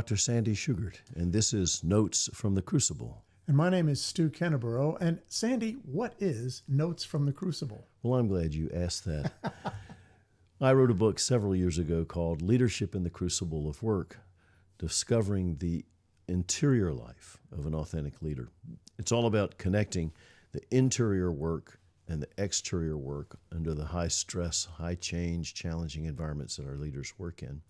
Dr. Sandy Shugart, and this is Notes from the Crucible. And my name is Stu Kenneborough. And Sandy, what is Notes from the Crucible? Well, I'm glad you asked that. I wrote a book several years ago called Leadership in the Crucible of Work, Discovering the Interior Life of an Authentic Leader. It's all about connecting the interior work and the exterior work under the high stress, high change, challenging environments that our leaders work in.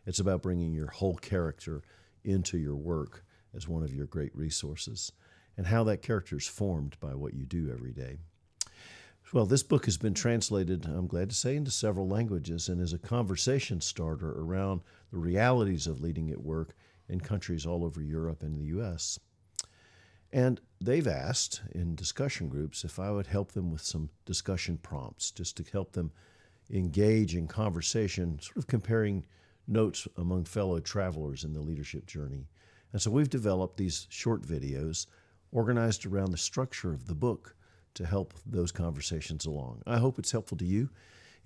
It's about bringing your whole character into your work as one of your great resources, and how that character is formed by what you do every day. Well, this book has been translated, I'm glad to say, into several languages and is a conversation starter around the realities of leading at work in countries all over Europe and the U.S. And they've asked in discussion groups if I would help them with some discussion prompts, just to help them engage in conversation, sort of comparing notes among fellow travelers in the leadership journey. And so we've developed these short videos organized around the structure of the book to help those conversations along. I hope it's helpful to you.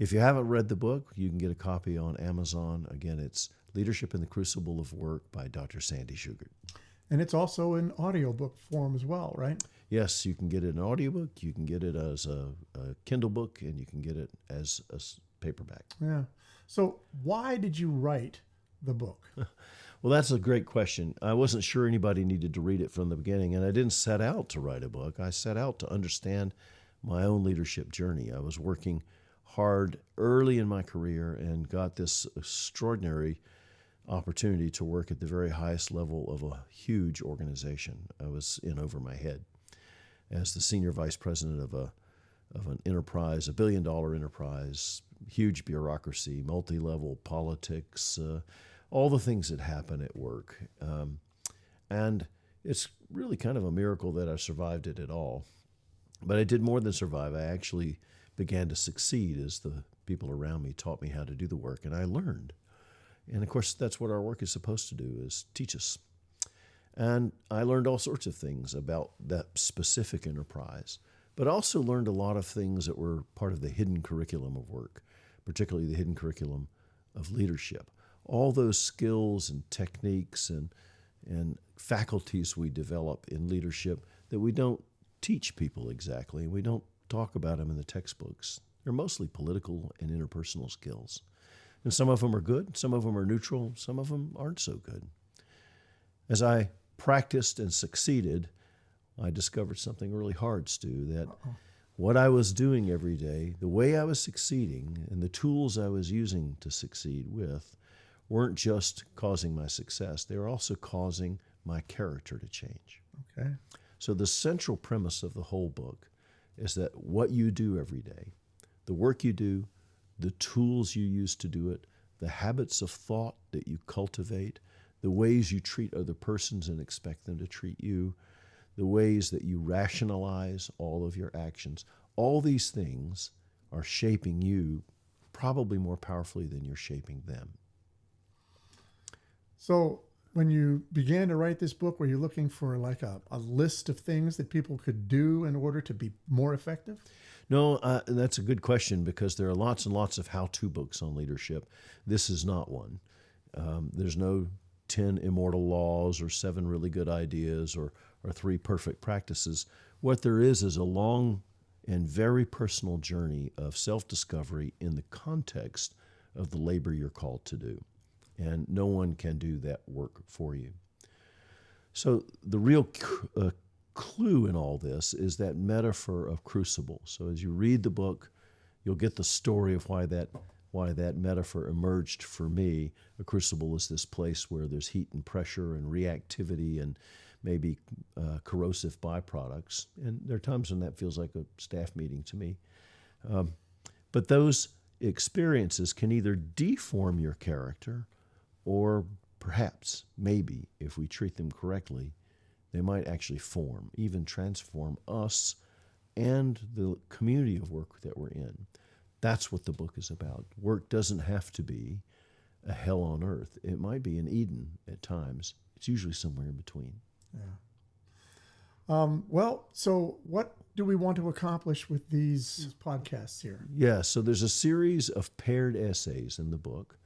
If you haven't read the book, you can get a copy on Amazon. Again, it's Leadership in the Crucible of Work by Dr. Sandy Shugart. And it's also in audiobook form as well, right? Yes, you can get it in audiobook, you can get it as a Kindle book, and you can get it as a paperback. Yeah. So why did you write the book? Well, that's a great question. I wasn't sure anybody needed to read it from the beginning, and I didn't set out to write a book. I set out to understand my own leadership journey. I was working hard early in my career and got this extraordinary opportunity to work at the very highest level of a huge organization. I was in over my head as the senior vice president of an enterprise, $1 billion enterprise, huge bureaucracy, multi-level politics, all the things that happen at work. And it's really kind of a miracle that I survived it at all. But I did more than survive. I actually began to succeed as the people around me taught me how to do the work, and I learned. And of course, that's what our work is supposed to do, is teach us. And I learned all sorts of things about that specific enterprise, but also learned a lot of things that were part of the hidden curriculum of work, particularly the hidden curriculum of leadership. All those skills and techniques and faculties we develop in leadership that we don't teach people exactly. We don't talk about them in the textbooks. They're mostly political and interpersonal skills. And some of them are good, some of them are neutral, some of them aren't so good. As I practiced and succeeded, I discovered something really hard, Stu, that what I was doing every day, the way I was succeeding, and the tools I was using to succeed with weren't just causing my success, they were also causing my character to change. Okay. So the central premise of the whole book is that what you do every day, the work you do, the tools you use to do it, the habits of thought that you cultivate, the ways you treat other persons and expect them to treat you, the ways that you rationalize all of your actions, all these things are shaping you probably more powerfully than you're shaping them. So when you began to write this book, were you looking for like a list of things that people could do in order to be more effective? No, that's a good question, because there are lots and lots of how-to books on leadership. This is not one. There's no 10 immortal laws or 7 really good ideas or 3 perfect practices. What there is a long and very personal journey of self-discovery in the context of the labor you're called to do. And no one can do that work for you. So the real clue in all this is that metaphor of crucible. So as you read the book, you'll get the story of why that metaphor emerged for me. A crucible is this place where there's heat and pressure and reactivity and maybe corrosive byproducts. And there are times when that feels like a staff meeting to me. But those experiences can either deform your character, or perhaps, maybe, if we treat them correctly, they might actually form, even transform us and the community of work that we're in. That's what the book is about. Work doesn't have to be a hell on earth. It might be an Eden at times. It's usually somewhere in between. Yeah. Well, so what do we want to accomplish with these podcasts here? Yeah, so there's a series of paired essays in the book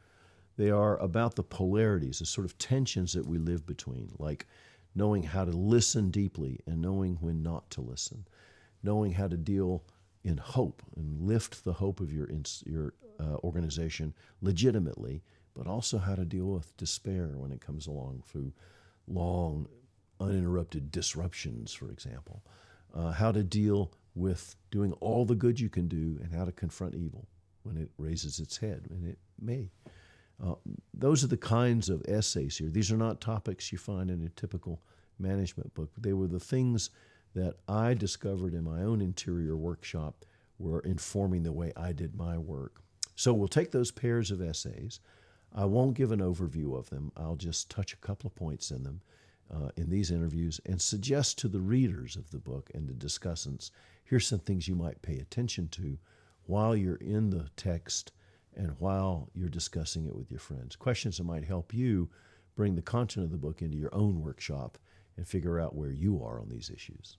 They are about the polarities, the sort of tensions that we live between, like knowing how to listen deeply and knowing when not to listen, knowing how to deal in hope and lift the hope of your organization legitimately, but also how to deal with despair when it comes along through long, uninterrupted disruptions, for example. How to deal with doing all the good you can do and how to confront evil when it raises its head, and it may. Those are the kinds of essays here. These are not topics you find in a typical management book. They were the things that I discovered in my own interior workshop were informing the way I did my work. So we'll take those pairs of essays. I won't give an overview of them. I'll just touch a couple of points in them in these interviews and suggest to the readers of the book and the discussants, here's some things you might pay attention to while you're in the text and while you're discussing it with your friends. Questions that might help you bring the content of the book into your own workshop and figure out where you are on these issues.